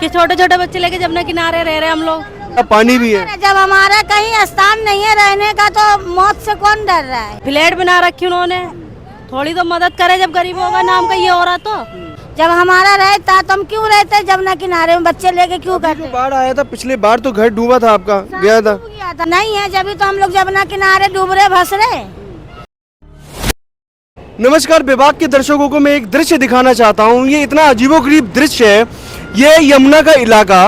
कि छोटे छोटे बच्चे लेके जमुना किनारे रह रहे हम लोग। अब पानी भी है। जब हमारा कहीं स्थान नहीं है रहने का तो मौत से कौन डर रहा है। फ्लैट बना रखी उन्होंने, थोड़ी तो मदद करे जब गरीबों का नाम का ये हो रहा तो। जब हमारा रहता तो हम क्यों रहते जमुना किनारे में, बच्चे लेके क्यों करते। बाढ़ आया था पिछले बार तो घर डूबा था आपका, गया था। नहीं है जब तो हम लोग जमुना किनारे डूब रहे भस रहे। नमस्कार, विभाग के दर्शकों को मैं एक दृश्य दिखाना चाहता हूँ। ये इतना अजीबोगरीब दृश्य है। ये यमुना का इलाका,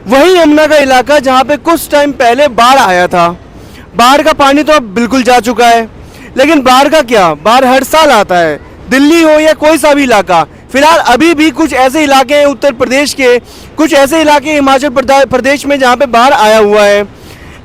वही यमुना का इलाका जहाँ पे कुछ टाइम पहले बाढ़ आया था। बाढ़ का पानी तो अब बिल्कुल जा चुका है, लेकिन बाढ़ का क्या, बाढ़ हर साल आता है, दिल्ली हो या कोई सा भी इलाका। फिलहाल अभी भी कुछ ऐसे इलाके हैं उत्तर प्रदेश के, कुछ ऐसे इलाके हिमाचल प्रदेश में जहाँ पे बाढ़ आया हुआ है।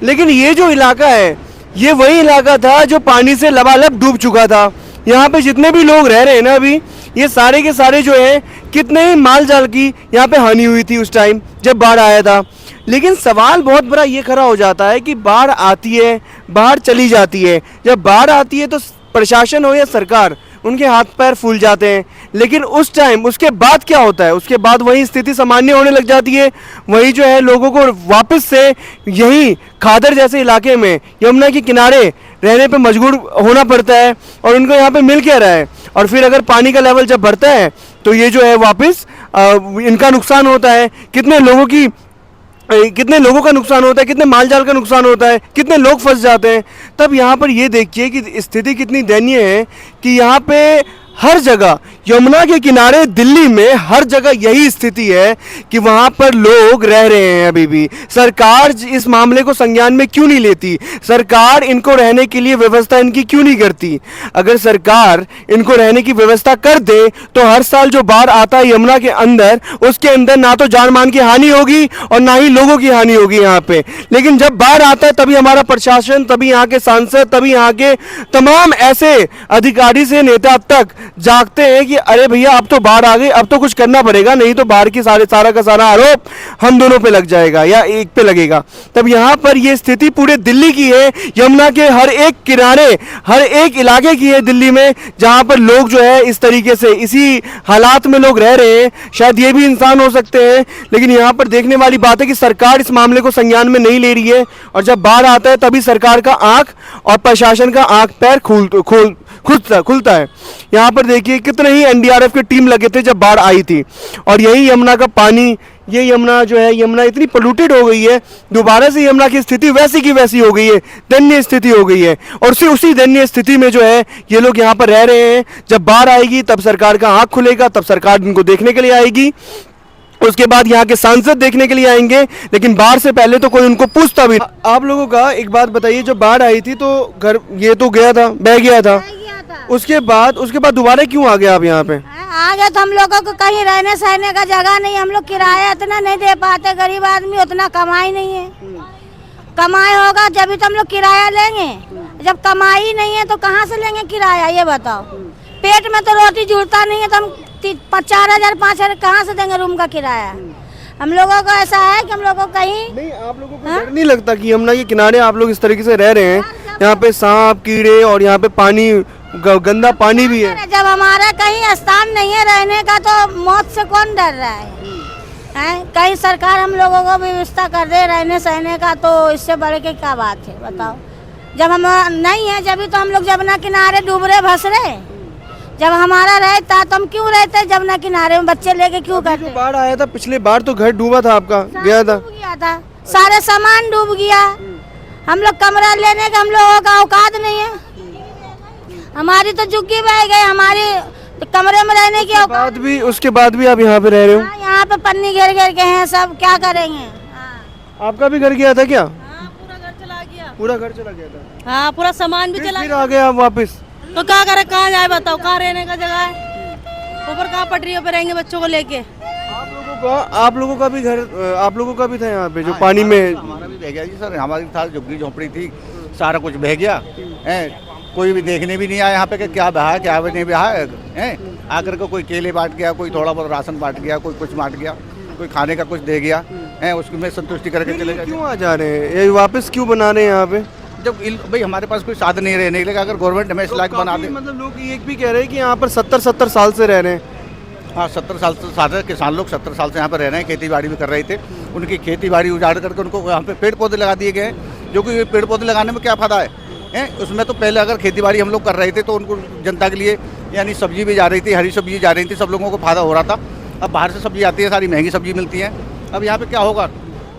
लेकिन ये जो इलाका है, ये वही इलाका था जो पानी से लबालब डूब चुका था। यहाँ पे जितने भी लोग रह रहे हैं ना अभी, ये सारे के सारे जो है, कितने ही माल जाल की यहाँ पे हानि हुई थी उस टाइम जब बाढ़ आया था। लेकिन सवाल बहुत बड़ा ये खड़ा हो जाता है कि बाढ़ आती है, बाढ़ चली जाती है। जब बाढ़ आती है तो प्रशासन हो या सरकार, उनके हाथ पैर फूल जाते हैं। लेकिन उस टाइम उसके बाद क्या होता है, उसके बाद वही स्थिति सामान्य होने लग जाती है। वही जो है लोगों को वापस से यही खादर जैसे इलाके में यमुना के किनारे रहने पे मजबूर होना पड़ता है। और उनको यहाँ पे मिल क्या रहा है, और फिर अगर पानी का लेवल जब बढ़ता है तो ये जो है वापस इनका नुकसान होता है। कितने लोगों का नुकसान होता है, कितने माल जाल का नुकसान होता है, कितने लोग फंस जाते हैं। तब यहाँ पर ये देखिए कि स्थिति कितनी दयनीय है कि यहाँ पे हर जगह यमुना के किनारे दिल्ली में हर जगह यही स्थिति है कि वहाँ पर लोग रह रहे हैं अभी भी। सरकार इस मामले को संज्ञान में क्यों नहीं लेती? सरकार इनको रहने के लिए व्यवस्था इनकी क्यों नहीं करती? अगर सरकार इनको रहने की व्यवस्था कर दे तो हर साल जो बाढ़ आता है यमुना के अंदर, उसके अंदर ना तो जान मान की हानि होगी और ना ही लोगों की हानि होगी यहाँ पे। लेकिन जब बाढ़ आता है तभी हमारा प्रशासन, तभी यहाँ के सांसद, तभी यहाँ के तमाम ऐसे अधिकारी से नेता तक जागते हैं कि अरे भैया अब तो बाढ़ आ गई, अब तो कुछ करना पड़ेगा, नहीं तो बाढ़ की सारा का सारा आरोप हम दोनों पे लग जाएगा या एक पे लगेगा। तब यहाँ पर ये स्थिति पूरे दिल्ली की है, यमुना के हर एक किनारे, हर एक इलाके की है दिल्ली में, जहाँ पर लोग जो है इस तरीके से इसी हालात में लोग रह रहे हैं। शायद ये भी इंसान हो सकते हैं। लेकिन यहाँ पर देखने वाली बात है कि सरकार इस मामले को संज्ञान में नहीं ले रही है। और जब बाढ़ आता है तभी सरकार का आंख और प्रशासन का आंख पैर खुलता है। यहाँ पर देखिए कितने ही एनडीआरएफ की टीम लगे थे जब बाढ़ आई थी। और यही यमुना का पानी, ये यमुना जो है, यमुना इतनी पोल्यूटेड हो गई है, दोबारा से यमुना की स्थिति वैसी की वैसी हो गई है, दयनीय स्थिति हो गई है। और उसी दयनीय स्थिति में जो है ये लोग यहाँ पर रह रहे हैं। जब बाढ़ आएगी तब सरकार का आँख खुलेगा, तब सरकार इनको देखने के लिए आएगी, उसके बाद यहाँ के सांसद देखने के लिए आएंगे। लेकिन बाढ़ से पहले तो कोई उनको पूछता भी। आप लोगों का एक बात बताइए, जब बाढ़ आई थी तो घर ये तो गया था, बह गया था, उसके बाद दोबारा क्यों आ गया आप यहाँ पे? आ गए तो हम लोगों को कहीं रहने सहने का जगह नहीं, हम लोग किराया इतना नहीं दे पाते, गरीब आदमी उतना कमाई नहीं है। कमाई होगा जब भी तो हम लोग किराया लेंगे, जब कमाई नहीं है तो कहाँ से लेंगे किराया, ये बताओ। पेट में तो रोटी जुड़ता नहीं है तो हम 4,000 5,000 कहाँ से देंगे रूम का किराया। हम लोगों को ऐसा है कि हम लोगों को कहीं नहीं, आप लोगों को डर नहीं लगता कि यमुना के किनारे आप लोग इस तरीके से रह रहे हैं, यहाँ पे सांप कीड़े और यहाँ पे पानी, गंदा पानी भी है। जब हमारा कहीं स्थान नहीं है रहने का तो मौत से कौन डर रहा है? कहीं सरकार हम लोगों को व्यवस्था कर दे रहने सहने का, तो इससे बढ़ के क्या बात है बताओ। जब हम नहीं है जब तो हम लोग जमुना किनारे डूब रहे भस रहे। जब हमारा रहता तो हम क्यों रहते जमुना किनारे में, बच्चे लेके क्यों करते। बाढ़ आया था पिछले बार तो घर डूबा था आपका, गया था, सारे सामान डूब गया। हम लोग कमरा लेने का हम लोगों का औकात नहीं है, हमारी तो झुग्गी बह गई, हमारी तो कमरे में रहने की औकात भी। उसके बाद भी आप यहाँ पे रह रहे हो? यहाँ पे पन्नी घेर के हैं सब, क्या करेंगे। आपका भी घर गया था क्या? पूरा घर चला गया। पूरा घर चला गया था? हाँ, पूरा सामान भी चला फिर आ गए आप वापस? तो क्या करे, कहाँ जाए बताओ, कहाँ रहने का जगह है, ऊपर कहाँ पटरियों पे रहेंगे बच्चों को लेके। आप लोगों का भी घर, आप लोगों का भी था यहाँ पे जो पानी में? हमारा भी बह गया जी सर, हमारी था झुग्गी झोंपड़ी थी, सारा कुछ बह गया है। कोई भी देखने भी नहीं आया यहाँ पे कि क्या बहा है क्या नहीं बहा है। आकर को कोई केले बांट गया, कोई थोड़ा बहुत राशन बांट गया, कोई कुछ बांट गया, कोई खाने का कुछ दे गया है, उसको में संतुष्टि करके चले गए। क्यों आ जा रहे हैं ये वापस, क्यों बना रहे हैं यहाँ पे? जब भाई हमारे पास कोई साधन नहीं रहने के लिए, अगर गवर्नमेंट हमें इस लायक बना दे। मतलब लोग एक भी कह रहे हैं कि यहाँ पर 70 साल से रह रहे हैं। हाँ 70 साल से सारे किसान लोग 70 साल से यहाँ पर रह रहे हैं, खेती बाड़ी भी कर रहे थे। उनकी खेती बाड़ी उजाड़ करके उनको यहाँ पे पेड़ पौधे लगा दिए गए हैं, जो कि पेड़ पौधे लगाने में क्या फ़ायदा है? उसमें तो पहले अगर खेती बाड़ी हम लोग कर रहे थे तो उनको जनता के लिए यानी सब्जी भी जा रही थी, हरी सब्जी जा रही थी, सब लोगों को फ़ायदा हो रहा था। अब बाहर से सब्जी आती है, सारी महंगी सब्जी मिलती है। अब यहाँ पे क्या होगा,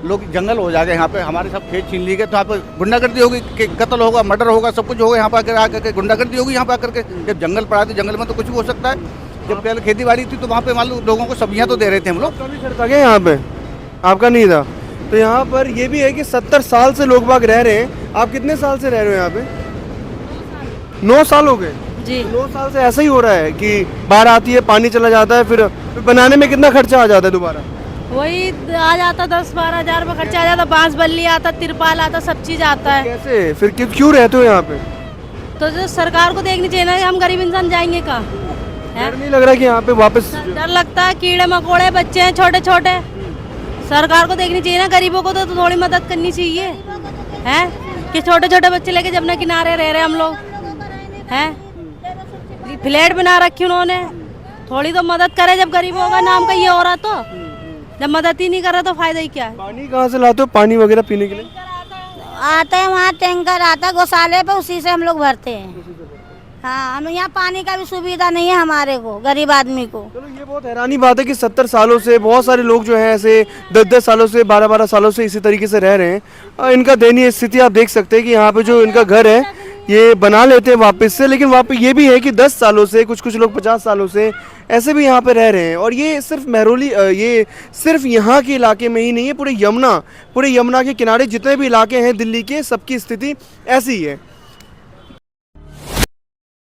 लोग जंगल हो जाएगा, यहाँ पे हमारे सब खेत छीन लिए गए, तो यहाँ पे गुंडागर्दी होगी, कत्ल होगा, मर्डर होगा, सब कुछ होगा यहाँ पर आकर के, गुंडागर्दी होगी यहाँ पर आकर के। जब जंगल पड़ा तो जंगल में तो कुछ भी हो सकता है। जब पहले खेती बाड़ी थी तो वहाँ पे मान लो लोगों को सब्जियाँ तो दे रहे थे हम लोग। कभी था क्या यहाँ पे? आपका नहीं था। तो यहाँ पर ये भी है कि 70 साल से लोग बाग रह रहे हैं। आप कितने साल से रह रहे हो यहाँ पे? 9 साल हो गए जी। 9 साल से ऐसा ही हो रहा है कि बाढ़ आती है, पानी चला जाता है, फिर बनाने में कितना खर्चा आ जाता है दोबारा? वही आ जाता 10-12 हज़ार रुपये खर्चा आ जाता, बांस बल्ली आता, तिरपाल आता, सब चीज़ आता है। कैसे फिर क्यों रहते हो यहाँ पे? तो जो सरकार को देखनी चाहिए ना कि हम गरीब इंसान जाएंगे कहाँ? डर नहीं लग रहा कि यहाँ पे वापस? डर लगता है, कीड़े मकोड़े बच्चे हैं छोटे छोटे। सरकार को देखनी चाहिए ना, गरीबों को तो थोड़ी मदद करनी चाहिए हैं कि छोटे छोटे बच्चे लेके जमुना किनारे रह रहे हम लोग हैं। फ्लैट बना रखी उन्होंने, थोड़ी तो मदद करे। जब गरीबों का नाम का ये हो रहा, तो जब मदद ही नहीं कर रहा तो फायदा ही क्या है? पानी कहाँ से लाते हो पानी वगैरह पीने के लिए? आते हैं, वहाँ टैंकर आता है गौशाले पे, उसी से हम लोग भरते हैं। हाँ, हम यहाँ पानी का भी सुविधा नहीं है हमारे को, गरीब आदमी को। चलो ये बहुत हैरानी बात है कि 70 सालों से बहुत सारे लोग जो हैं ऐसे 10-10 सालों से 12-12 सालों से इसी तरीके से रह रहे हैं। इनका दयनीय स्थिति आप देख सकते हैं कि यहाँ पे जो इनका घर है ये बना लेते हैं वापस से, लेकिन वहाँ पे ये भी है कि 10 सालों से, कुछ लोग 50 सालों से ऐसे भी यहाँ पे रह रहे हैं। और ये सिर्फ महरौली, ये सिर्फ यहाँ के इलाके में ही नहीं है, पूरे यमुना के किनारे जितने भी इलाके हैं दिल्ली के, सबकी स्थिति ऐसी ही है।